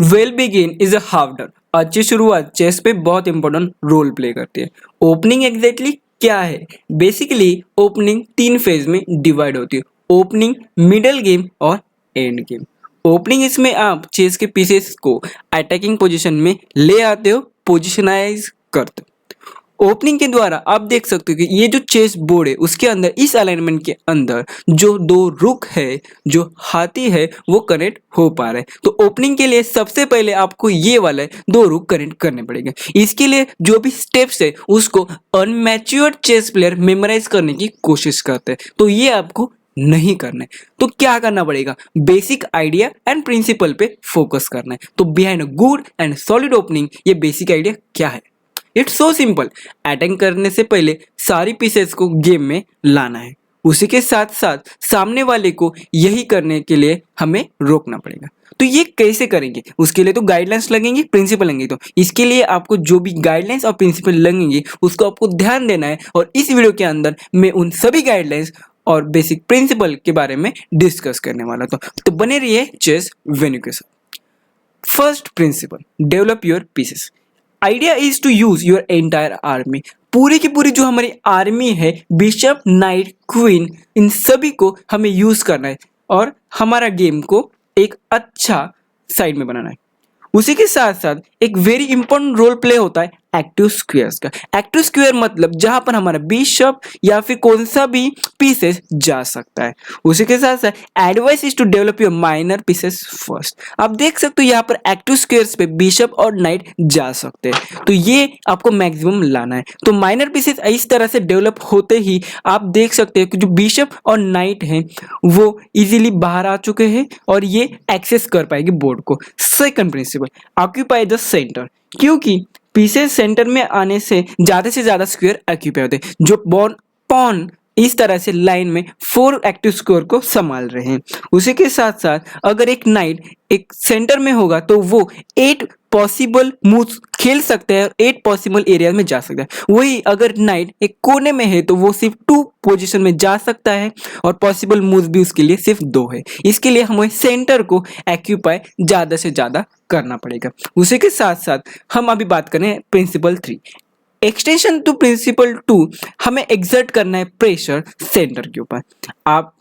Well begin is a half done. अच्छी शुरुआत chess पे बहुत इंपॉर्टेंट रोल प्ले करती है। ओपनिंग एग्जैक्टली क्या है? बेसिकली ओपनिंग 3 फेज में डिवाइड होती है। ओपनिंग, मिडल गेम और एंड गेम। ओपनिंग इसमें आप चेस के पीसेस को अटैकिंग पोजीशन में ले आते हो, पोजिशनाइज करते हो। ओपनिंग के द्वारा आप देख सकते हो कि ये जो चेस बोर्ड है उसके अंदर, इस अलाइनमेंट के अंदर जो दो रुक है, जो हाथी है, वो कनेक्ट हो पा रहे हैं। तो ओपनिंग के लिए सबसे पहले आपको ये वाले दो रुक कनेक्ट करने पड़ेंगे। इसके लिए जो भी स्टेप्स है उसको अनमैच्योर्ड चेस प्लेयर मेमोराइज करने की कोशिश करते हैं, तो ये आपको नहीं करना है। तो क्या करना पड़ेगा? बेसिक आइडिया एंड प्रिंसिपल पे फोकस करना है। तो behind a good and solid opening, ये बेसिक आइडिया क्या है? It's so simple. अटैक करने से पहले सारी पीसेस को गेम में लाना है। उसी के साथ साथ सामने वाले को यही करने के लिए हमें रोकना पड़ेगा। तो ये कैसे करेंगे? उसके लिए तो गाइडलाइंस लगेंगे, प्रिंसिपल लगेंगे। तो इसके लिए आपको जो भी गाइडलाइंस और प्रिंसिपल लगेंगे उसको आपको ध्यान देना है, और इस वीडियो के अंदर मैं उन सभी गाइडलाइंस और बेसिक प्रिंसिपल के बारे में डिस्कस करने वाला था। तो बने रहिए चेस वेन्यू के साथ। First principle, develop your pieces. Idea is to use your entire army. पूरी की पूरी जो हमारी आर्मी है, बिशप, नाइट, क्वीन, इन सभी को हमें यूज करना है और हमारा गेम को एक अच्छा साइड में बनाना है। उसी के साथ साथ एक वेरी इंपॉर्टेंट रोल प्ले होता है एक्टिव स्क्वायर्स का। एक्टिव स्क्वायर मतलब जहां पर हमारा बिशप या फिर कौन सा भी पीसेस जा सकता है। उसी के साथ साथ advice is to develop your minor pieces first. आप देख सकते हो यहाँ पर एक्टिव स्क्वायर्स पे बिशप और नाइट जा सकते हैं, तो ये आपको मैक्सिमम लाना है। तो माइनर पीसेस इस तरह से डेवलप होते ही आप देख सकते हैं कि जो बिशप और नाइट हैं वो इजीली बाहर आ चुके हैं और ये एक्सेस कर पाएंगे बोर्ड को। Second principle, occupy the centre. क्योंकि पीसेस सेंटर में आने से ज्यादा स्क्वायर ऑक्यूपाई होते हैं। जो पॉन इस तरह से लाइन में 4 एक्टिव स्क्वायर को संभाल रहे हैं। उसी के साथ साथ अगर एक नाइट एक सेंटर में होगा तो वो 8 पॉसिबल मूव्स खेल सकते हैं और 8 पॉसिबल एरिया में जा सकता है। वही अगर नाइट एक कोने में है तो वो सिर्फ 2 पोजीशन में जा सकता है और पॉसिबल मूव्स भी उसके लिए सिर्फ 2 है। इसके लिए हमें सेंटर को ऑक्यूपाई ज्यादा से ज्यादा करना पड़ेगा। उसी के साथ साथ हम अभी बात करें प्रिंसिपल 3, एक्सटेंशन टू प्रिंसिपल 2। हमें एग्जर्ट करना है प्रेशर सेंटर के ऊपर। आप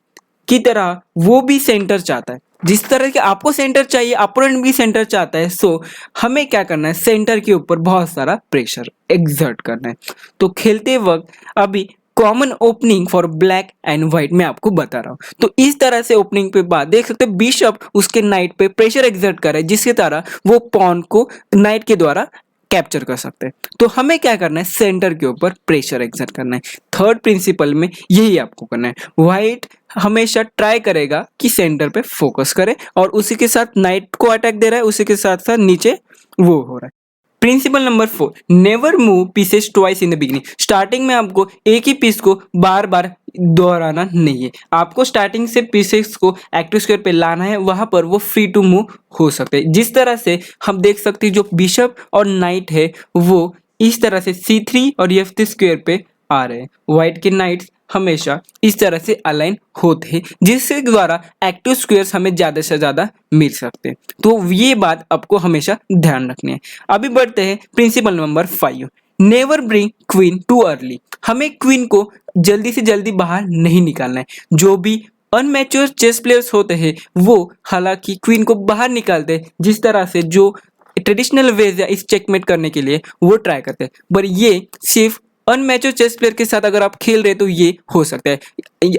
की तरह वो भी सेंटर चाहता है, जिस तरह के आपको सेंटर चाहिए अपोनेंट भी सेंटर चाहता है। सो हमें क्या करना है? सेंटर के ऊपर बहुत सारा प्रेशर एग्जर्ट करना है। तो खेलते वक्त अभी common opening for black and white मैं आपको बता रहा हूँ। तो इस तरह से ओपनिंग पे बात देख सकते हो, बिशप उसके नाइट पे प्रेशर एग्जर्ट कर रहा है, जिसके तरह वो पॉन को नाइट के द्वारा कैप्चर कर सकते हैं। तो हमें क्या करना है? सेंटर के ऊपर प्रेशर एक्सर्ट करना है। थर्ड प्रिंसिपल में यही आपको करना है। व्हाइट हमेशा ट्राई करेगा कि सेंटर पे फोकस करे और उसी के साथ नाइट को अटैक दे रहा है, उसी के साथ साथ नीचे वो हो रहा है। Principle number 4, never move pieces twice in the beginning. Starting में आपको एक ही पीस को बार बार दोहराना नहीं है। आपको स्टार्टिंग से पीसेस को एक्टिव स्क्वायर पे लाना है, वहां पर वो फ्री टू मूव हो सकते हैं। जिस तरह से हम देख सकते हैं जो बिशप और नाइट है वो इस तरह से C3 और F3 स्क्वायर पे आ रहे हैं। व्हाइट के नाइट्स हमेशा इस तरह से अलाइन होते हैं, जिसके द्वारा एक्टिव स्क्वायर्स हमें ज्यादा से ज्यादा मिल सकते हैं। तो ये बात आपको हमेशा ध्यान रखनी है। अभी बढ़ते हैं principle number 5, never bring queen too early. हमें क्वीन को जल्दी से जल्दी बाहर नहीं निकालना है। जो भी अनमैच्योर चेस प्लेयर्स होते हैं वो हालांकि क्वीन को बाहर निकालते हैं, जिस तरह से जो ट्रेडिशनल वेज है इस चेकमेट करने के लिए वो ट्राई करते हैं, पर ये सिर्फ अनमैच्योर चेस प्लेयर के साथ अगर आप खेल रहे तो ये हो सकता है,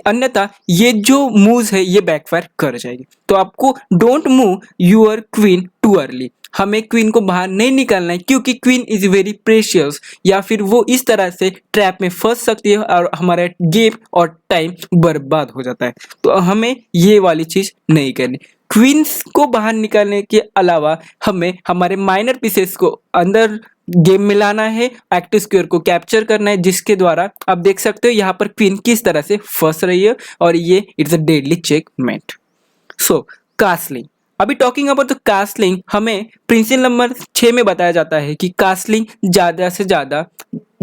अन्यथा ये जो मूव्स है ये बैकफायर कर जाएगी। तो आपको don't move your queen too early. हमें क्वीन को बाहर नहीं निकालना है, क्योंकि क्वीन इज वेरी प्रेशियस, या फिर वो इस तरह से ट्रैप में फंस सकती है और हमारा गेम और टाइम बर्बाद हो जाता है। तो हमें ये वाली चीज नहीं करनी। क्वींस को बाहर निकालने के अलावा हमें हमारे माइनर पीसेस को अंदर गेम में लाना है, एक्टिव स्क्वायर को कैप्चर करना है, जिसके द्वारा आप देख सकते हो यहाँ पर क्वीन किस तरह से फंस रही है और ये इट्स अ डेडली चेकमेट। सो कास्लिंग, अभी टॉकिंग अबाउट द कास्लिंग, हमें प्रिंसिपल नंबर 6 में बताया जाता है कि कास्लिंग ज्यादा से ज्यादा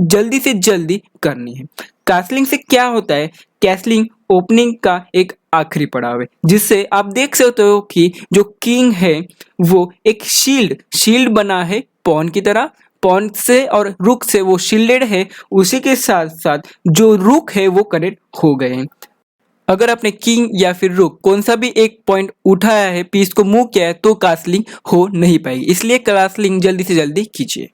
जल्दी से जल्दी करनी है। कास्लिंग से क्या होता है? कैसलिंग ओपनिंग का एक आखिरी पड़ाव है, जिससे आप देख सकते हो कि जो किंग है वो एक शील्ड बना है पॉन की तरह। पॉन से और रुक से वो शील्डेड है, उसी के साथ साथ जो रुक है वो कनेक्ट हो गए हैं। अगर आपने किंग या फिर रुक कौन सा भी एक पॉइंट उठाया है, पीस को मूव किया है, तो कास्लिंग हो नहीं पाएगी, इसलिए कास्लिंग जल्दी से जल्दी कीजिए।